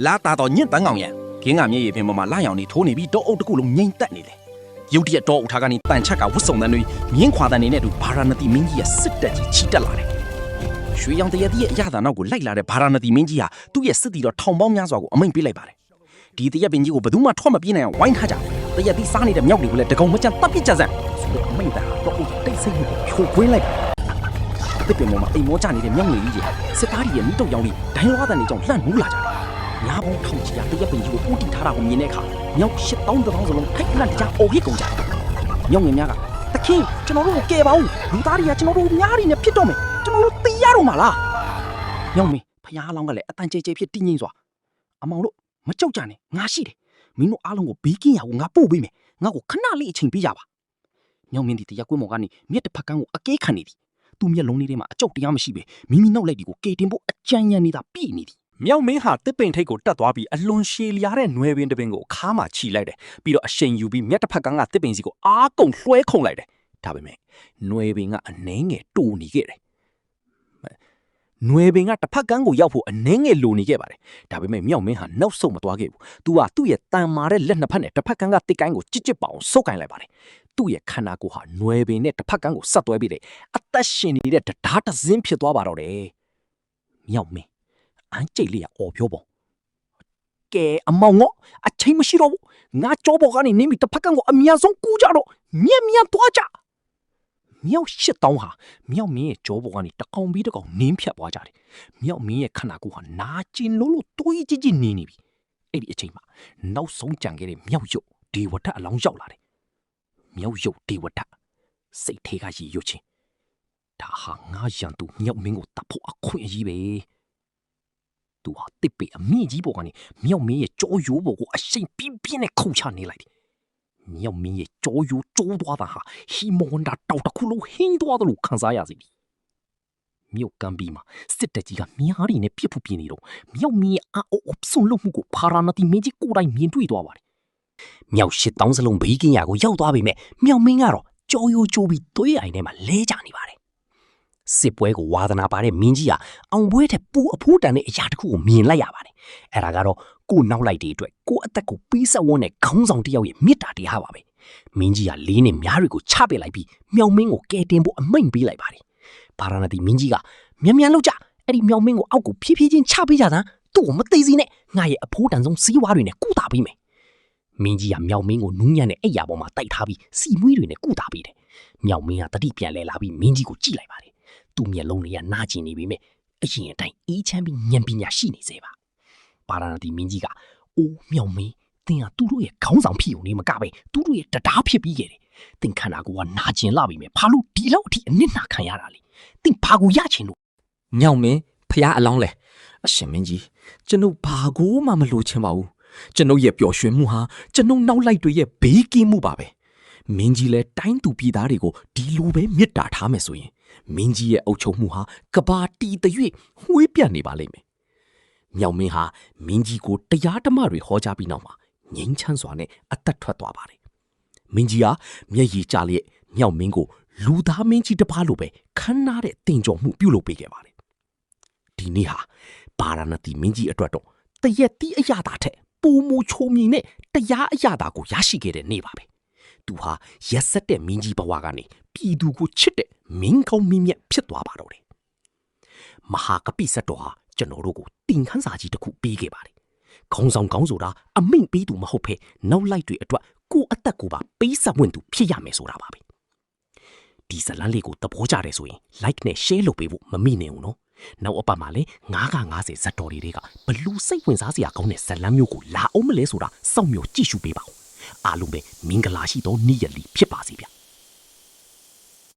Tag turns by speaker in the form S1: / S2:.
S1: လာတာတော့ညင့်တန်းကောင်ရံခင်းကမြေရေပင်ပေါ်မှာလာရောင်နေထိုးနေပြီးတောအုပ်တစ်ခုလုံးငိမ့်တက်နေတယ်ရုတ်တရက်တောအုပ်ထားကနေတန်ချက်ကဝတ်စုံတန်းတွေမြင်းခွာတန်းနေနဲ့တူဘာရာနတိမင်းကြီးရဲ့စစ်တပ်ကြီးချီတက်လာတယ်ရွှေရောင်တရတိရဲ့အရသာနောက်ကိုလိုက်လာတဲ့ဘာရာနတိမင်းကြီးဟာသူ့ရဲ့စစ်တီတော်ထောင်ပေါင်းများစွာကိုအမိန့်ပေးလိုက်ပါတယ်ဒီတရက်ပင်ကြီးကိုဘယ်သူမှထွက်မပြေးနိုင်အောင်ဝိုင်းထားကြတရက်တိစားနေတဲ့မြောက်တွေကိုလည်းတကုံမချမ်းတပ်ပစ်ကြစမ်းဆိုတော့အမိန့်သားတော့အုပ်တိတ်ဆိတ်မှုကိုဖြိုခွင်းလိုက်တစ်ပင်ပေါ်မှာအိမ်မောချနေတဲ့မြောက်နေကြီးကြီးစစ်သားတွေရဲ့မိတုတ်ရောင်လေးဒိုင်းဝါတန်တွေကြောင့်လှန့်မှုလာကြတယ်ညာဘုံထောင်ကြီးကတရက်ပင်ကြီးကိုပူတီထားတာကိုမြင်တဲ့အခါမြောက်8000တောင်းစလုံးထိုက်လန့်တကြားအော်ဟစ်ကုန်ကြတယ်မြောက်ငယ်များကတခင်ကျွန်တော်တို့ကိုကယ်ပါဦးလူသားတွေကကျွန်တော်တို့များတွေနဲ့ဖြစ်တော့မယ်ကျွန်တော်တို့သိရတော့မှာလားမြောက်မင်းဖျားလောင်းကလည်းအတန်ကြဲကြဲဖြစ်တင်းငိမ့်စွာအမောင်တို့မကြောက်ကြနဲ့ငါရှိတယ်မင်းတို့အားလုံးကိုဘေးကင်းရာကိုငါပို့ပေးမယ်ငါ့ကိုခဏလေးအချိန်ပေးကြပါမြောက်မင်းဒီတရက်ကွင်းမော်ကနေမြက်တစ်ဖက်ကန်းကိုအကဲခံနေသည်သူ့မျက်လုံးလေးထဲမှာအကြောက်တရားမရှိပဲမိမိနောက်လိုက်ဒီကိုကေတင်ဖို့အကြံဉာဏ်နေတာပြည့်နေသည်
S2: မြောက်မင်းဟာတစ်ပင်ထိတ်ကိုတက်သွားပြီးအလွန်ရှည်လျားတဲ့နွယ်ပင်တစ်ပင်ကိုခါမှချီလိုက်တယ်ပြီးတော့အရှိန်ယူပြီးမြက်တစ်ဖက်ကန်းကတစ်ပင်စီကိုအားကုန်လွှဲခုန်လိုက်တယ်ဒါပေမဲ့နွယ်ပင်ကအနှဲငယ်တူနေခဲ့တယ်နွယ်ပင်ကတစ်ဖက်ကန်းကိုရောက်ဖို့အနှဲငယ်လိုနေခဲ့ပါတယ်ဒါပေမဲ့မြောက်မင်းဟာနောက်ဆုတ်မသွားခဲ့ဘူးသူကသူ့ရဲ့တန်မာတဲ့လက်နှစ်ဖက်နဲ့တစ်ဖက်ကန်းကတစ်ကိုင်းကိုကြစ်ကြစ်ပအောင်ဆုပ်ကိုင်းလိုက်ပါတယ်သူ့ရဲ့ခန္ဓာကိုယ်ဟာနွယ်ပင်နဲ့တစ်ဖက်ကန်းကိုဆက်သွဲပြီးတယ်အသက်ရှင်နေတဲ့ဓာတ်တစင်းဖြစ်သွားပါတော့တယ်မြောက်မင်းအန်ကျိတ်လေးကအော်ပြောပေါ့ကဲအမောင်ငေါအချိန်မရှိတော့ဘူးငါကြောပေါ်ကနေနင်းပြီးတစ်ဖက်ကန်းကိုအမြန်ဆုံးကူးကြတော့မြန်သွားကြမြောက်8000ဟာမြောက်မင်းရဲ့ကြောပေါ်ကနေတကောင်ပြီးတကောင်နင်းဖြတ်သွားကြတယ်မြောက်မင်းရဲ့ခန္ဓာကိုယ်ဟာနာကျင်လို့တွေးကြည့်နေပြီအဲ့ဒီအချိန်မှာနောက်ဆုံးကြံခဲ့တဲ့မြောက်ရုပ်ဒေဝထအလောင်းရောက်လာတယ်မြောက်ရုပ်ဒေဝထစိတ်ထဲကရည်ရွတ်ချင်းဒါဟာငါရန်သူမြောက်မင်းကိုတပ်ဖို့အခွင့်အရေးပဲသူဟာတစ်ပေအမြင့်ကြီးပေါ်ကနေမြောက်မင်းရဲ့ကြောရိုးပေါ်ကိုအရှိန်ပြင်းပြင်းနဲ့ခုန်ချနေလိုက်တယ်မြောက်မင်းရဲ့ကြောရိုးကျိုးသွားတာဟာဟီမွန်ဒါတောက်တစ်ခုလုံးဟင်းသွားတယ်လို့ခံစားရစီပြီမြောက်ကမ်းပြီးမှာစစ်တပ်ကြီးကမြားရီနဲ့ပြစ်ဖို့ပြင်းနေတော့မြောက်မင်းရဲ့အာအိုအဆုံလုံးမှုကိုဖာရာနတိမင်းကြီးကိုယ်တိုင်မြင်တွေ့သွားပါတယ်မြောက်8000စလုံးဘေးကင်းရာကိုရောက်သွားပြီမဲ့မြောက်မင်းကတော့ကြောရိုးကျိုးပြီးသွေးအိုင်ထဲမှာလဲကျနေပါတယ်စစ်ပွဲကိုဝါသနာပါတဲ့မင်းကြီးကအောင်ပွဲထက်ပူအဖိုးတန်တဲ့အရာတစ်ခုကိုမြင်လိုက်ရပါတယ်အဲ့ဒါကတော့ကိုနောက်လိုက်တဲ့အတွက်ကိုအသက်ကိုပေးဆက်ဝန်းတဲ့ခေါင်းဆောင်တစ်ယောက်ရဲ့မေတ္တာတရားပါပဲမင်းကြီးကလေးနဲ့မြားတွေကိုချပစ်လိုက်ပြီးမြောင်မင်းကိုကဲတင်ဖို့အမိန့်ပေးလိုက်ပါတယ်ဘာရာနတိမင်းကြီးကမြန်လောက်ကြအဲ့ဒီမြောင်မင်းကိုအောက်ကိုဖြည်းဖြည်းချင်းချပေးကြတာသူ့ကိုမသိစီနဲ့ငါရဲ့အဖိုးတန်ဆုံးစီးဝါးတွေနဲ့ကုတာပေးမယ်မင်းကြီးကမြောင်မင်းကိုနူးညံ့တဲ့အိပ်ယာပေါ်မှာတိုက်ထားပြီးစီမွေးတွေနဲ့ကုတာပေးတယ်မြောင်မင်းကတတိပြန်လဲလာပြီးမင်းကြီးကိုကြည့်လိုက်ပါတယ်သူ့မျက်လုံးတွေကနာကျင်နေပြီမဲ့အရင်အတိုင်းအေးချမ်းပြီးဉာဏ်ပညာရှိနေစေပါဘာရာနတိမင်းကြီးကအိုးမြောင်မင်းသင်ကသူတို့ရဲ့ခေါင်းဆောင်ဖြစ်ုံနဲ့မကပဲသူတို့ရဲ့တရားဖြစ်ပြီးခဲ့တယ်သင်ခန္ဓာကိုယ်ကနာကျင်လာပြီမဲ့ဘာလို့ဒီလောက်အထိအနစ်နာခံရတာလဲသင်ဘာကိုရချင်လို့
S3: မြောင်မင်းဖျားအလောင်းလဲအရှင်မင်းကြီးကျွန်ုပ်ဘာကိုမှမလိုချင်ပါဘူးကျွန်ုပ်ရဲ့ပျော်ရွှင်မှုဟာကျွန်ုပ်နောက်လိုက်တွေရဲ့ဘေးကင်းမှုပါပဲမင်းကြီးလဲတိုင်းသူပြည်သားတွေကိုဒီလိုပဲမေတ္တာထားမယ်ဆိုရင်မင်းကြီးရဲ့အုပ်ချုပ်မှုဟာကဘာတီတရွေ့ဝှေးပြတ်နေပါလိမ့်မယ်မြောင်မင်းဟာမင်းကြီးကိုတရားဓမ္မတွေဟောကြားပြီးနောက်မှာငြိမ်းချမ်းစွာနဲ့အသက်ထွက်သွားပါတယ်မင်းကြီးဟာမျက်ရည်ကျလျက်မြောင်မင်းကိုလူသားမင်းကြီးတစ်ပါးလိုပဲခမ်းနားတဲ့တင်ကြုံမှုပြုလုပ်ပေးခဲ့ပါတယ်ဒီနေ့ဟာဘာရာနတိမင်းကြီးအတွက်တော့တရက်တီးအရာတာထက်ပိုမိုချိုမြင်တဲ့တရားအရာတာကိုရရှိခဲ့တဲ့နေ့ပါပဲသူဟာရက်ဆက်တဲ့မင်းကြီးဘဝကနေပြည်သူကိုချစ်တဲ့မင်းကောင်းမင်းမြတ်ဖြစ်သွားပါတော့တယ်မဟာကပိစက်တော်ဟာကျွန်တော်တို့ကိုတင်ခန်းစာကြီးတစ်ခုပေးခဲ့ပါတယ်ခေါင်းဆောင်ကောင်းဆိုတာအမိန့်ပေးသူမဟုတ်ဘဲနောက်လိုက်တွေအတွက်ကိုယ့်အသက်ကိုပါပေးဆက်ဝင်သူဖြစ်ရမယ်ဆိုတာပါပဲဒီဇလန်းလေးကိုသဘောကျတယ်ဆိုရင် like နဲ့ share လုပ်ပေးဖို့မမိနဲ့ဦးနော်နောက်အပတ်မှာလည်း950ဇက်တော်တွေကဘလူးစိတ်ဝင်စားစရာကောင်းတဲ့ဇလန်းမျိုးကိုလာအောင်မလဲဆိုတာစောင့်မျှော်ကြည့်ရှုပေးပါဦးအားလုံးပဲမင်္ဂလာရှိသောနေ့ရက်လေးဖြစ်ပါစေဗျာ